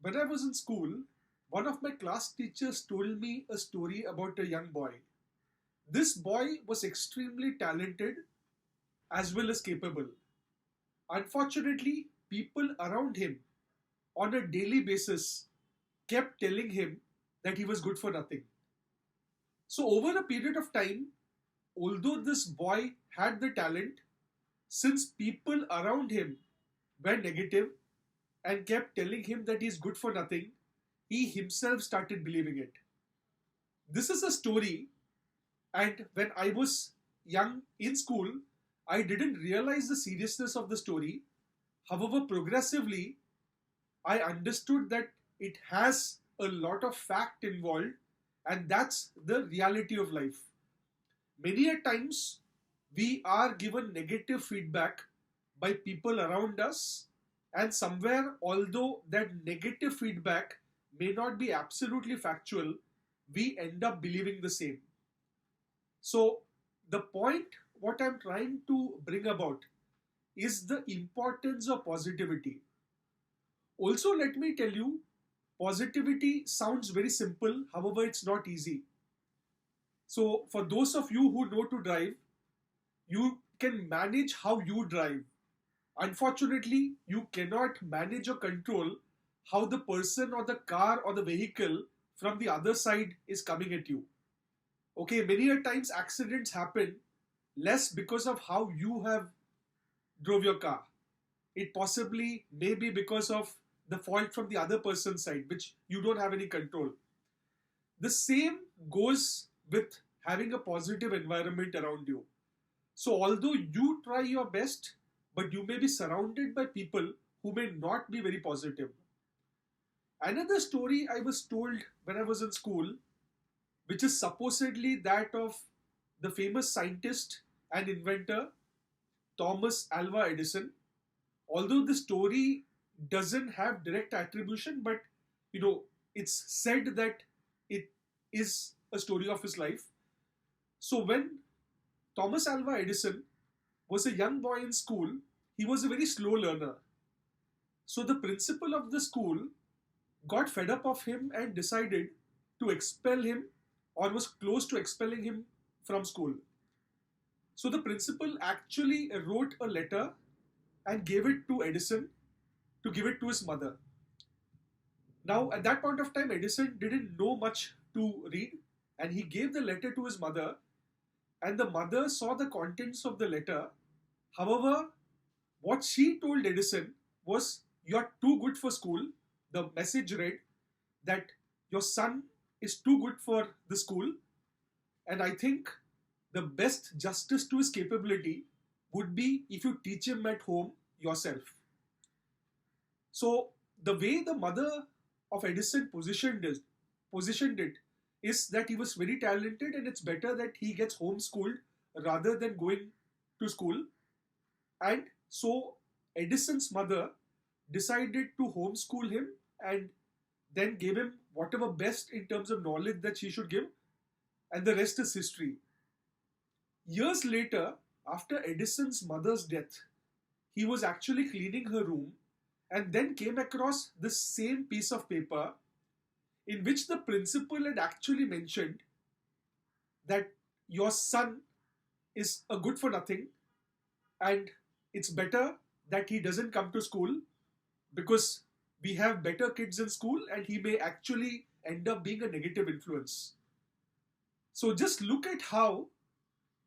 When I was in school, one of my class teachers told me a story about a young boy. This boy was extremely talented as well as capable. Unfortunately, people around him on a daily basis kept telling him that he was good for nothing. So, over a period of time, although this boy had the talent, since people around him were negative and kept telling him that he's good for nothing, he himself started believing it. This is a story, and when I was young in school, I didn't realize the seriousness of the story. However, progressively, I understood that it has a lot of fact involved, and that's the reality of life. Many a times, we are given negative feedback by people around us, and somewhere, although that negative feedback may not be absolutely factual, we end up believing the same. So, the point what I'm trying to bring about is the importance of positivity. Also, let me tell you, positivity sounds very simple, however, it's not easy. So, for those of you who know to drive, you can manage how you drive. Unfortunately, you cannot manage or control how the person or the car or the vehicle from the other side is coming at you. Okay, many a times accidents happen less because of how you have drove your car. It possibly may be because of the fault from the other person's side, which you don't have any control. The same goes with having a positive environment around you. So, although you try your best, but you may be surrounded by people who may not be very positive. Another story I was told when I was in school, which is supposedly that of the famous scientist and inventor Thomas Alva Edison. Although the story doesn't have direct attribution, but it's said that it is a story of his life. So when Thomas Alva Edison was a young boy in school, he was a very slow learner. So the principal of the school got fed up of him and decided to expel him, or was close to expelling him from school. So the principal actually wrote a letter and gave it to Edison to give it to his mother. Now, at that point of time, Edison didn't know much to read, and he gave the letter to his mother, and the mother saw the contents of the letter. However, what she told Edison was, "You're too good for school." The message read that your son is too good for the school, and I think the best justice to his capability would be if you teach him at home yourself. So the way the mother of Edison positioned it is that he was very talented and it's better that he gets homeschooled rather than going to school. And so Edison's mother decided to homeschool him and then gave him whatever best in terms of knowledge that she should give, and the rest is history. Years later, after Edison's mother's death, he was actually cleaning her room and then came across this same piece of paper in which the principal had actually mentioned that your son is a good for nothing and it's better that he doesn't come to school because we have better kids in school and he may actually end up being a negative influence. So just look at how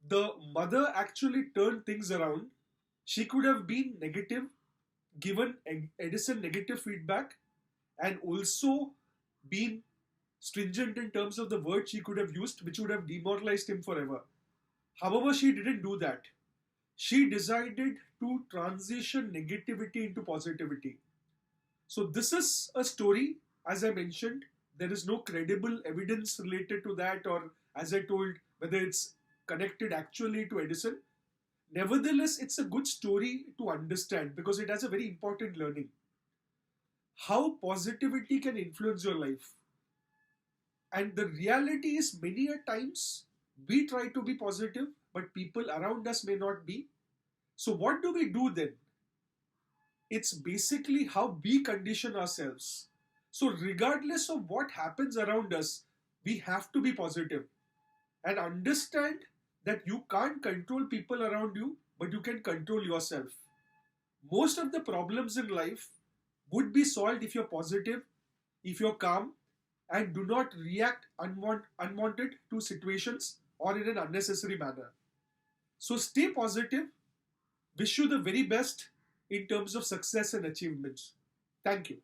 the mother actually turned things around. She could have been negative, given Edison negative feedback, and also been stringent in terms of the word she could have used, which would have demoralized him forever. However, she didn't do that. She decided to transition negativity into positivity. So, this is a story, as I mentioned. There is no credible evidence related to that, or as I told, whether it's connected actually to Edison. Nevertheless, it's a good story to understand because it has a very important learning. How positivity can influence your life. And the reality is, many a times we try to be positive, but people around us may not be. So, what do we do then? It's basically how we condition ourselves. So, regardless of what happens around us, we have to be positive and understand that you can't control people around you, but you can control yourself. Most of the problems in life would be solved if you're positive, if you're calm, and do not react unwanted to situations or in an unnecessary manner. So stay positive. Wish you the very best in terms of success and achievements. Thank you.